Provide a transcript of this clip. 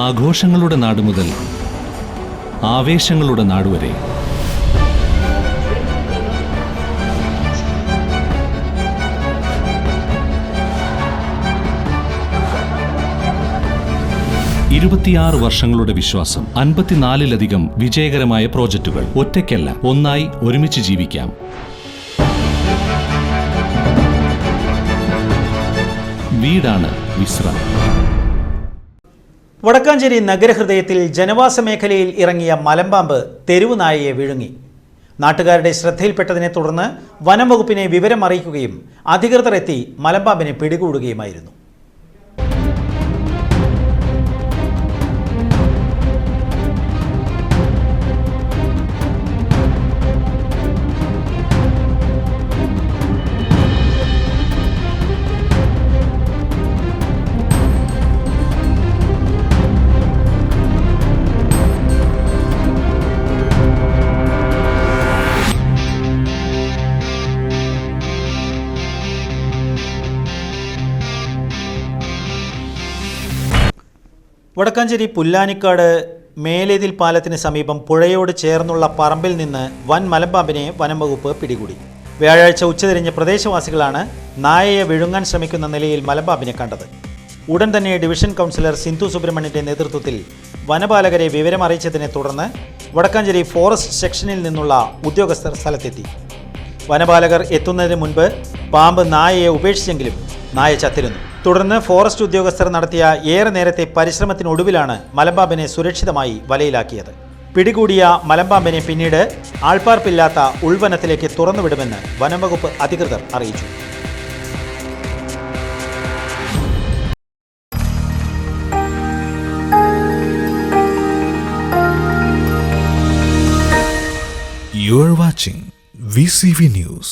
ആഘോഷങ്ങളുടെ നാട് മുതൽ ആവേശങ്ങളുടെ നാടുവരെ ഇരുപത്തിയാറ് വർഷങ്ങളുടെ വിശ്വാസം, 54-ലധികം വിജയകരമായ പ്രോജക്റ്റുകൾ. ഒറ്റയ്ക്കല്ല, ഒന്നായി ഒരുമിച്ച് ജീവിക്കാം. വീടാണ് വിശ്രം. വടക്കാഞ്ചേരി നഗരഹൃദയത്തിൽ ജനവാസ മേഖലയിൽ ഇറങ്ങിയ മലമ്പാമ്പ് തെരുവ് നായയെ വിഴുങ്ങി. നാട്ടുകാരുടെ ശ്രദ്ധയിൽപ്പെട്ടതിനെ തുടർന്ന് വനം വകുപ്പിനെ വിവരം അറിയിക്കുകയും അധികൃതർ എത്തി മലമ്പാമ്പിനെ പിടികൂടുകയുമായിരുന്നു. വടക്കാഞ്ചേരി പുല്ലാനിക്കാട് മേലേതിൽ പാലത്തിന് സമീപം പുഴയോട് ചേർന്നുള്ള പറമ്പിൽ നിന്ന് വൻ മലമ്പാമ്പിനെ വനം വകുപ്പ് പിടികൂടി. വ്യാഴാഴ്ച ഉച്ചതിരിഞ്ഞ് പ്രദേശവാസികളാണ് നായയെ വിഴുങ്ങാൻ ശ്രമിക്കുന്ന നിലയിൽ മലമ്പാമ്പിനെ കണ്ടത്. ഉടൻ തന്നെ ഡിവിഷൻ കൗൺസിലർ സിന്ധു സുബ്രഹ്മണ്യന്റെ നേതൃത്വത്തിൽ വനപാലകരെ വിവരമറിയിച്ചതിനെ തുടർന്ന് വടക്കാഞ്ചേരി ഫോറസ്റ്റ് സെക്ഷനിൽ നിന്നുള്ള ഉദ്യോഗസ്ഥർ സ്ഥലത്തെത്തി. വനപാലകർ എത്തുന്നതിന് മുൻപ് പാമ്പ് നായയെ ഉപേക്ഷിച്ചെങ്കിലും നായ ചത്തിരുന്നു. തുടർന്ന് ഫോറസ്റ്റ് ഉദ്യോഗസ്ഥർ നടത്തിയ ഏറെ നേരത്തെ പരിശ്രമത്തിനൊടുവിലാണ് മലമ്പാമ്പിനെ സുരക്ഷിതമായി വലയിലാക്കിയത്. പിടികൂടിയ മലമ്പാമ്പിനെ പിന്നീട് ആൾപ്പാർപ്പില്ലാത്ത ഉൾവനത്തിലേക്ക് തുറന്നുവിടുമെന്ന് വനംവകുപ്പ് അധികൃതർ അറിയിച്ചു. You are watching VCV News.